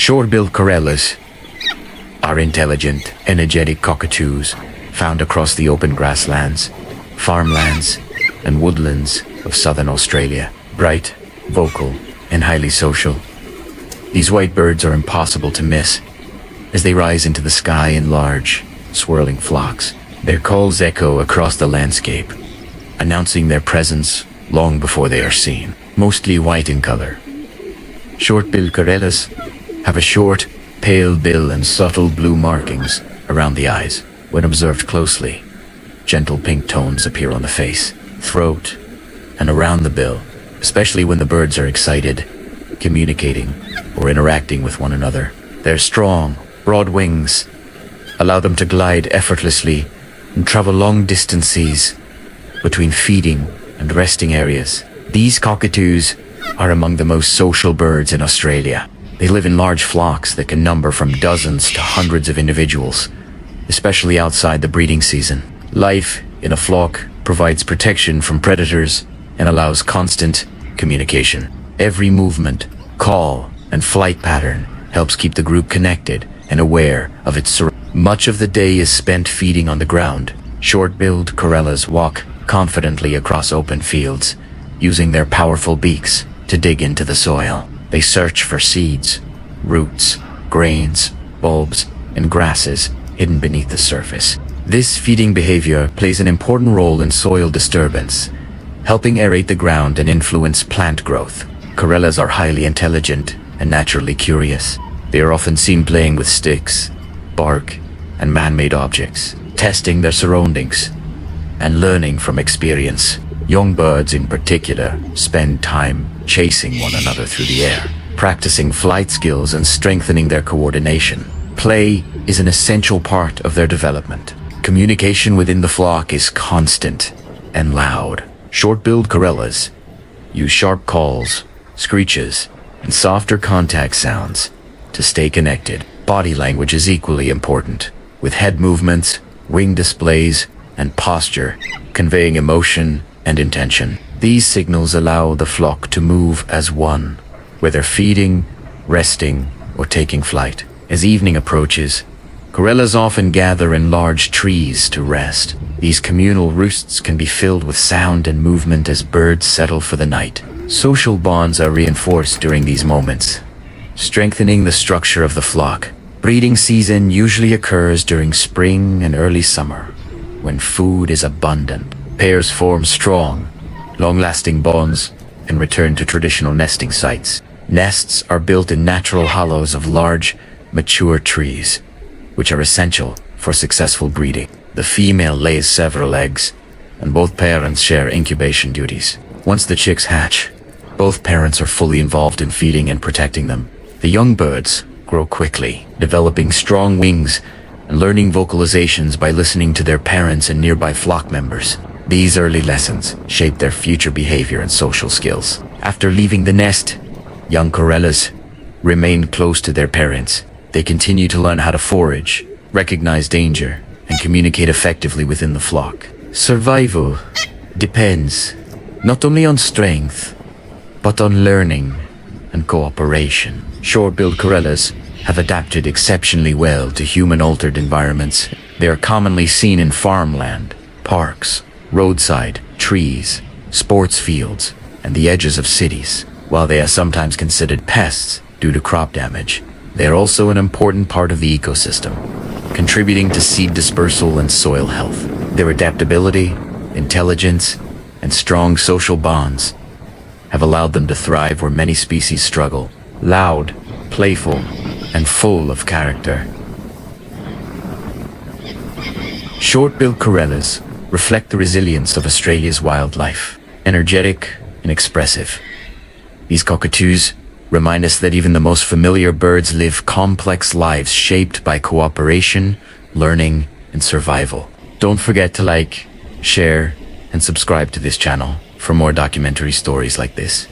Short-Billed Corellas are intelligent, energetic cockatoos found across the open grasslands, farmlands, and woodlands of southern Australia. Bright, vocal, and highly social, these white birds are impossible to miss as they rise into the sky in large, swirling flocks. Their calls echo across the landscape, announcing their presence long before they are seen. Mostly white in color, short-billed corellas have a short, pale bill and subtle blue markings around the eyes. When observed closely, gentle pink tones appear on the face, throat, and around the bill, especially when the birds are excited, communicating, or interacting with one another. Their strong, broad wings allow them to glide effortlessly and travel long distances between feeding and resting areas. These cockatoos are among the most social birds in Australia. They live in large flocks that can number from dozens to hundreds of individuals, especially outside the breeding season. Life in a flock provides protection from predators and allows constant communication. Every movement, call, and flight pattern helps keep the group connected and aware of its surroundings. Much of the day is spent feeding on the ground. Short-billed corellas walk confidently across open fields, using their powerful beaks to dig into the soil. They search for seeds, roots, grains, bulbs, and grasses hidden beneath the surface. This feeding behavior plays an important role in soil disturbance, helping aerate the ground and influence plant growth. Corellas are highly intelligent and naturally curious. They are often seen playing with sticks, bark, and man-made objects, testing their surroundings and learning from experience. Young birds in particular spend time chasing one another through the air, practicing flight skills and strengthening their coordination. Play is an essential part of their development. Communication within the flock is constant and loud. Short-billed corellas use sharp calls, screeches, and softer contact sounds to stay connected. Body language is equally important, with head movements, wing displays, and posture conveying emotion and intention. These signals allow the flock to move as one, whether feeding, resting, or taking flight. As evening approaches, corellas often gather in large trees to rest. These communal roosts can be filled with sound and movement as birds settle for the night. Social bonds are reinforced during these moments, strengthening the structure of the flock. Breeding season usually occurs during spring and early summer, when food is abundant. Pairs form strong, long-lasting bonds and return to traditional nesting sites. Nests are built in natural hollows of large, mature trees, which are essential for successful breeding. The female lays several eggs, and both parents share incubation duties. Once the chicks hatch, both parents are fully involved in feeding and protecting them. The young birds grow quickly, developing strong wings and learning vocalizations by listening to their parents and nearby flock members. These early lessons shape their future behavior and social skills. After leaving the nest, young corellas remain close to their parents. They continue to learn how to forage, recognize danger, and communicate effectively within the flock. Survival depends not only on strength, but on learning and cooperation. Short-billed corellas have adapted exceptionally well to human-altered environments. They are commonly seen in farmland, parks, roadside, trees, sports fields, and the edges of cities. While they are sometimes considered pests due to crop damage, they are also an important part of the ecosystem, contributing to seed dispersal and soil health. Their adaptability, intelligence, and strong social bonds have allowed them to thrive where many species struggle. Loud, playful, and full of character, short-billed corellas reflect the resilience of Australia's wildlife. Energetic and expressive, these cockatoos remind us that even the most familiar birds live complex lives shaped by cooperation, learning, and survival. Don't forget to like, share, and subscribe to this channel for more documentary stories like this.